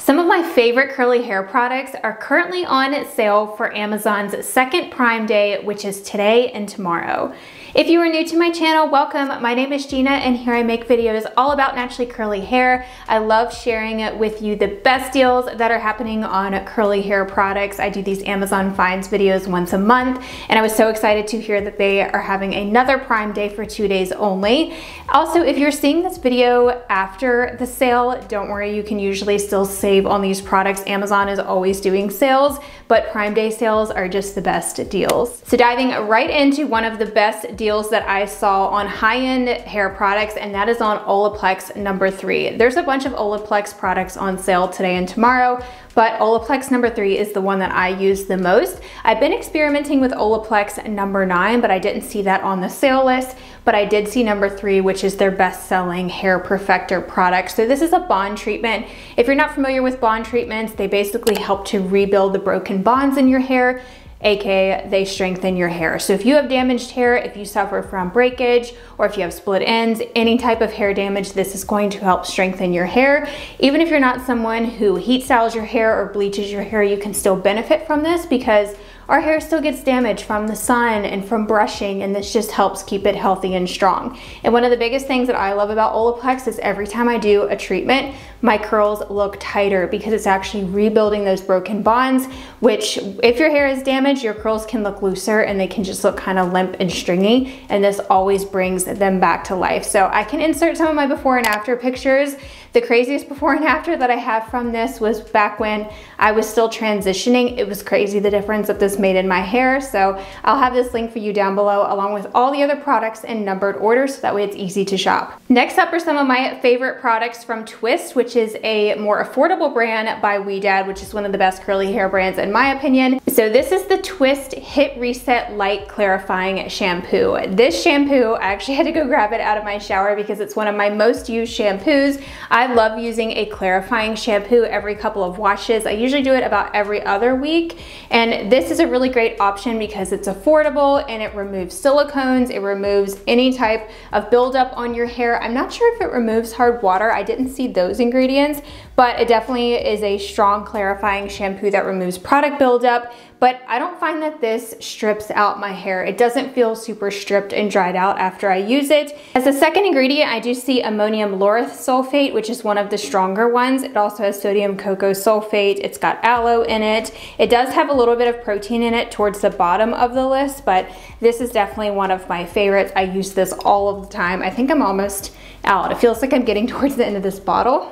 Some of my favorite curly hair products are currently on sale for Amazon's second Prime Day, which is today and tomorrow. If you are new to my channel, welcome. My name is Gina and here I make videos all about naturally curly hair. I love sharing with you the best deals that are happening on curly hair products. I do these Amazon finds videos once a month and I was so excited to hear that they are having another Prime Day for 2 days only. Also, if you're seeing this video after the sale, don't worry, you can usually still save on these products. Amazon is always doing sales, but Prime Day sales are just the best deals. So diving right into one of the best deals that I saw on high-end hair products, and that is on Olaplex number 3. There's a bunch of Olaplex products on sale today and tomorrow, but Olaplex number 3 is the one that I use the most. I've been experimenting with Olaplex number 9, but I didn't see that on the sale list, but I did see number 3, which is their best-selling hair perfector product. So this is a bond treatment. If you're not familiar with bond treatments, they basically help to rebuild the broken bonds in your hair, aka they strengthen your hair. So if you have damaged hair, if you suffer from breakage, or if you have split ends, any type of hair damage, this is going to help strengthen your hair. Even if you're not someone who heat styles your hair or bleaches your hair, you can still benefit from this because our hair still gets damaged from the sun and from brushing, and this just helps keep it healthy and strong. And one of the biggest things that I love about Olaplex is every time I do a treatment, my curls look tighter because it's actually rebuilding those broken bonds, which if your hair is damaged, your curls can look looser and they can just look kind of limp and stringy, and this always brings them back to life. So I can insert some of my before and after pictures. The craziest before and after that I have from this was back when I was still transitioning. It was crazy the difference that this made in my hair. So I'll have this link for you down below along with all the other products in numbered order so that way it's easy to shop. Next up are some of my favorite products from Twist, which is a more affordable brand by Ouidad, which is one of the best curly hair brands in my opinion. So this is the Twist Hit Reset Light Clarifying Shampoo. This shampoo, I actually had to go grab it out of my shower because it's one of my most used shampoos. I love using a clarifying shampoo every couple of washes. I usually do it about every other week, and this is a really great option because it's affordable and it removes silicones, it removes any type of buildup on your hair. I'm not sure if it removes hard water. I didn't see those ingredients, but it definitely is a strong clarifying shampoo that removes product buildup. But I don't find that this strips out my hair. It doesn't feel super stripped and dried out after I use it. As a second ingredient, I do see ammonium laureth sulfate, which is one of the stronger ones. It also has sodium cocoa sulfate. It's got aloe in it. It does have a little bit of protein in it towards the bottom of the list, but this is definitely one of my favorites. I use this all of the time. I think I'm almost out. It feels like I'm getting towards the end of this bottle.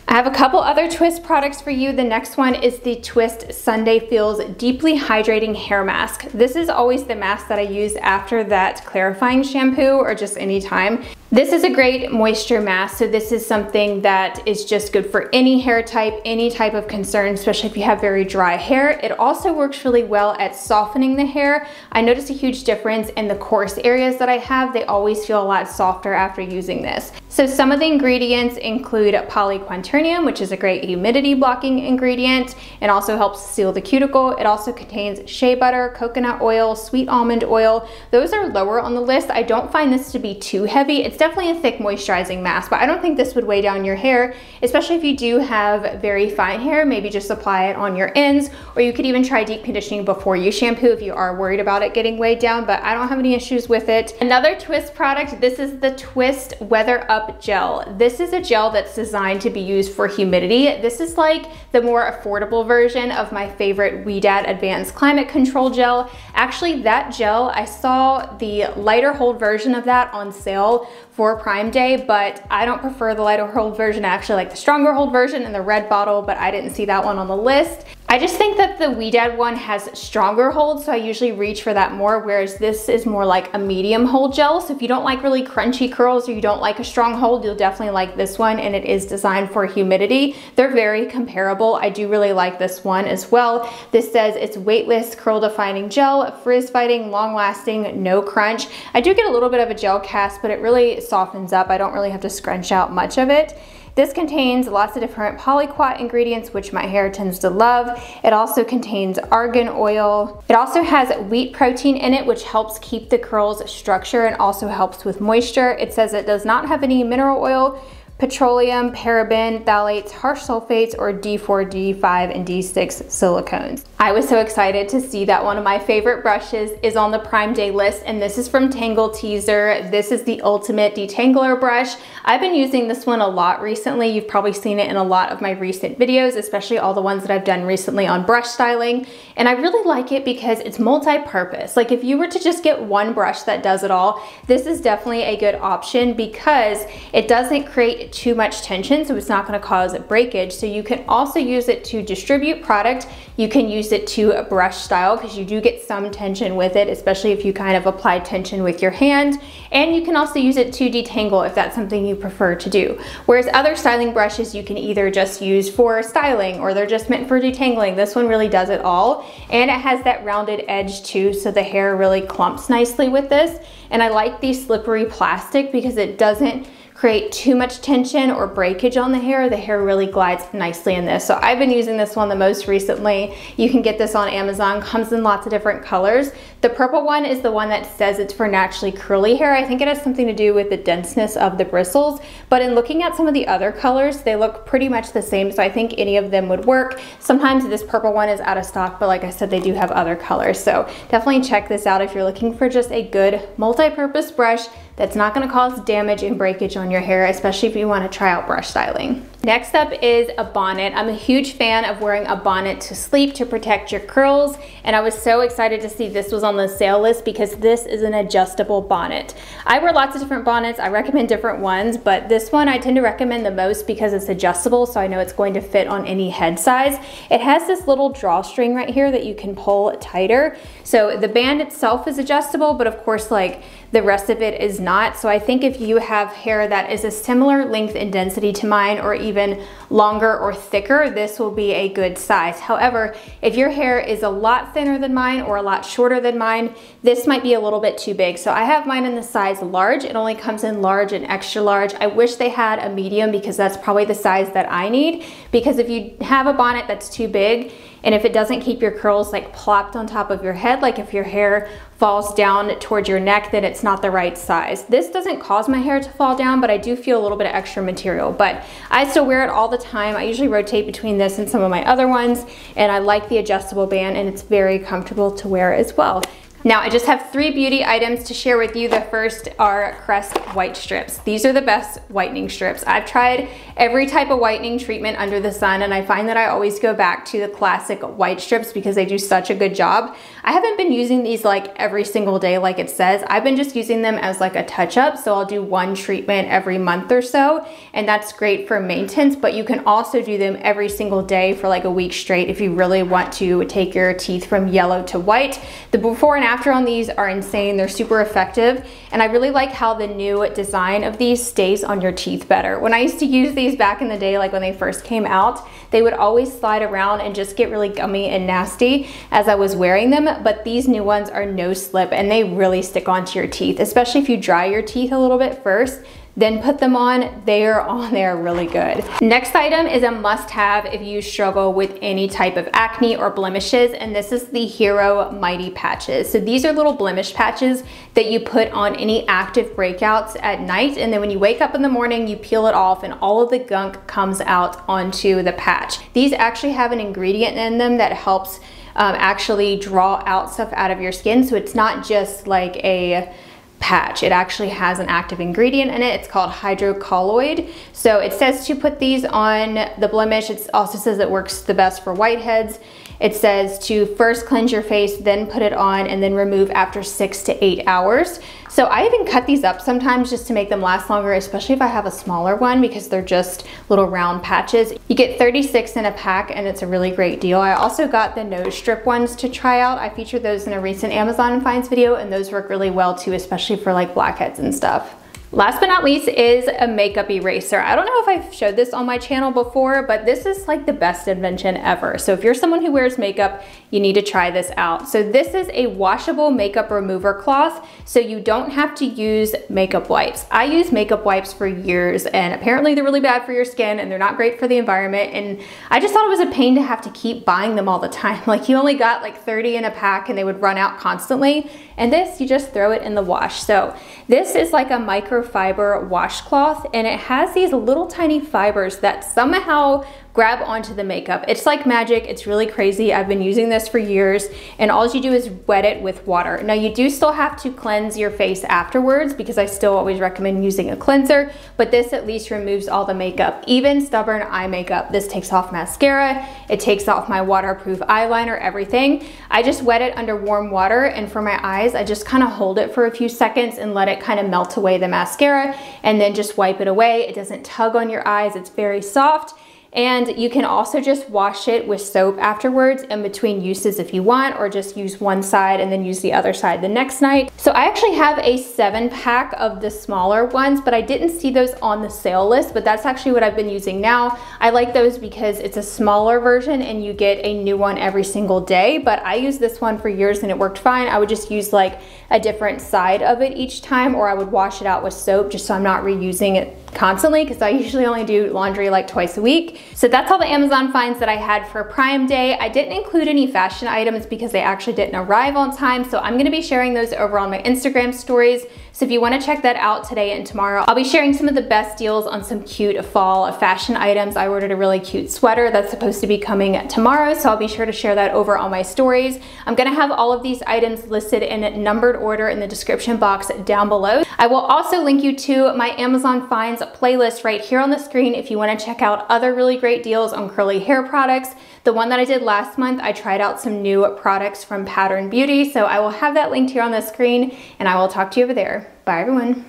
I have a couple other Twist products for you. The next one is the Twist Sunday Feels Deeply Hydrating Hair Mask. This is always the mask that I use after that clarifying shampoo or just any time. This is a great moisture mask, so this is something that is just good for any hair type, any type of concern, especially if you have very dry hair. It also works really well at softening the hair. I notice a huge difference in the coarse areas that I have. They always feel a lot softer after using this. So some of the ingredients include polyquaternium, which is a great humidity blocking ingredient. It also helps seal the cuticle. It also contains shea butter, coconut oil, sweet almond oil. Those are lower on the list. I don't find this to be too heavy. It's definitely a thick moisturizing mask, but I don't think this would weigh down your hair, especially if you do have very fine hair. Maybe just apply it on your ends, or you could even try deep conditioning before you shampoo if you are worried about it getting weighed down, but I don't have any issues with it. Another Twist product, this is the Twist Weather Up Gel. This is a gel that's designed to be used for humidity. This is like the more affordable version of my favorite Ouidad Advanced Climate Control Gel. Actually, that gel, I saw the lighter hold version of that on sale for Prime Day, but I don't prefer the lighter hold version. I actually like the stronger hold version in the red bottle, but I didn't see that one on the list. I just think that the Ouidad one has stronger hold, so I usually reach for that more, whereas this is more like a medium hold gel. So if you don't like really crunchy curls or you don't like a strong hold, you'll definitely like this one, and it is designed for humidity. They're very comparable. I do really like this one as well. This says it's weightless, curl defining gel, frizz fighting, long lasting, no crunch. I do get a little bit of a gel cast, but it really softens up. I don't really have to scrunch out much of it. This contains lots of different polyquat ingredients, which my hair tends to love. It also contains argan oil. It also has wheat protein in it, which helps keep the curls structure and also helps with moisture. It says it does not have any mineral oil, petroleum, paraben, phthalates, harsh sulfates, or D4, D5, and D6 silicones. I was so excited to see that one of my favorite brushes is on the Prime Day list, and this is from Tangle Teezer. This is the Ultimate Detangler brush. I've been using this one a lot recently. You've probably seen it in a lot of my recent videos, especially all the ones that I've done recently on brush styling. And I really like it because it's multi-purpose. Like if you were to just get one brush that does it all, this is definitely a good option because it doesn't create too much tension, so it's not going to cause breakage. So you can also use it to distribute product. You can use it to brush style because you do get some tension with it, especially if you kind of apply tension with your hand. And you can also use it to detangle if that's something you prefer to do. Whereas other styling brushes you can either just use for styling or they're just meant for detangling. This one really does it all, and it has that rounded edge too, so the hair really clumps nicely with this. And I like the slippery plastic because it doesn't create too much tension or breakage on the hair. The hair really glides nicely in this. So I've been using this one the most recently. You can get this on Amazon, comes in lots of different colors. The purple one is the one that says it's for naturally curly hair. I think it has something to do with the denseness of the bristles, but in looking at some of the other colors, they look pretty much the same, so I think any of them would work. Sometimes this purple one is out of stock, but like I said, they do have other colors, so definitely check this out if you're looking for just a good multi-purpose brush that's not going to cause damage and breakage on your hair, especially if you want to try out brush styling. Next up is a bonnet. I'm a huge fan of wearing a bonnet to sleep to protect your curls, and I was so excited to see this was on the sale list because this is an adjustable bonnet. I wear lots of different bonnets. I recommend different ones, but this one I tend to recommend the most because it's adjustable, so I know it's going to fit on any head size. It has this little drawstring right here that you can pull tighter. So the band itself is adjustable, but of course like the rest of it is not. So I think if you have hair that is a similar length and density to mine, or even longer or thicker, this will be a good size. However, if your hair is a lot thinner than mine or a lot shorter than mine, this might be a little bit too big. So I have mine in the size large. It only comes in large and extra large. I wish they had a medium because that's probably the size that I need, because if you have a bonnet that's too big, and if it doesn't keep your curls like plopped on top of your head, like if your hair falls down towards your neck, then it's not the right size. This doesn't cause my hair to fall down, but I do feel a little bit of extra material, but I still wear it all the time. I usually rotate between this and some of my other ones, and I like the adjustable band, and it's very comfortable to wear as well. Now I just have 3 beauty items to share with you. The first are Crest white strips. These are the best whitening strips. I've tried every type of whitening treatment under the sun, and I find that I always go back to the classic white strips because they do such a good job. I haven't been using these like every single day like it says. I've been just using them as like a touch-up, so I'll do one treatment every month or so, and that's great for maintenance, but you can also do them every single day for like a week straight if you really want to take your teeth from yellow to white. The before and after on these are insane. They're super effective, and I really like how the new design of these stays on your teeth better. When I used to use these back in the day, like when they first came out, they would always slide around and just get really gummy and nasty as I was wearing them, but these new ones are no slip and they really stick onto your teeth, especially if you dry your teeth a little bit first, then put them on. They're on there really good. Next item is a must-have if you struggle with any type of acne or blemishes, and this is the Hero Mighty Patches. So these are little blemish patches that you put on any active breakouts at night, and then when you wake up in the morning, you peel it off and all of the gunk comes out onto the patch. These actually have an ingredient in them that helps actually draw out stuff out of your skin, so it's not just like a patch. It actually has an active ingredient in it. It's called hydrocolloid. So it says to put these on the blemish. It also says it works the best for whiteheads. It says to first cleanse your face, then put it on, and then remove after 6 to 8 hours. So I even cut these up sometimes just to make them last longer, especially if I have a smaller one because they're just little round patches. You get 36 in a pack, and it's a really great deal. I also got the nose strip ones to try out. I featured those in a recent Amazon finds video, and those work really well too, especially for like blackheads and stuff. Last but not least is a makeup eraser. I don't know if I've showed this on my channel before, but this is like the best invention ever. So if you're someone who wears makeup, you need to try this out. So this is a washable makeup remover cloth, so you don't have to use makeup wipes. I use makeup wipes for years, and apparently they're really bad for your skin and they're not great for the environment, and I just thought it was a pain to have to keep buying them all the time. Like you only got like 30 in a pack and they would run out constantly, and this, you just throw it in the wash. So this is like a micro microfiber washcloth, and it has these little tiny fibers that somehow grab onto the makeup. It's like magic. It's really crazy. I've been using this for years, and all you do is wet it with water. Now you do still have to cleanse your face afterwards, because I still always recommend using a cleanser, but this at least removes all the makeup, even stubborn eye makeup. This takes off mascara, it takes off my waterproof eyeliner, everything. I just wet it under warm water, and for my eyes, I just kind of hold it for a few seconds and let it kind of melt away the mascara, and then just wipe it away. It doesn't tug on your eyes. It's very soft. And you can also just wash it with soap afterwards in between uses if you want, or just use one side and then use the other side the next night. So I actually have a 7-pack of the smaller ones, but I didn't see those on the sale list, but that's actually what I've been using now. I like those because it's a smaller version and you get a new one every single day, but I used this one for years and it worked fine. I would just use like a different side of it each time, or I would wash it out with soap just so I'm not reusing it constantly, because I usually only do laundry like twice a week. So that's all the Amazon finds that I had for Prime Day. I didn't include any fashion items because they actually didn't arrive on time, so I'm gonna be sharing those over on my Instagram stories. So if you wanna check that out today and tomorrow, I'll be sharing some of the best deals on some cute fall fashion items. I ordered a really cute sweater that's supposed to be coming tomorrow, so I'll be sure to share that over on my stories. I'm gonna have all of these items listed in numbered order in the description box down below. I will also link you to my Amazon finds playlist right here on the screen if you wanna check out other really great deals on curly hair products. The one that I did last month, I tried out some new products from Pattern Beauty, so I will have that linked here on the screen, and I will talk to you over there. Bye everyone.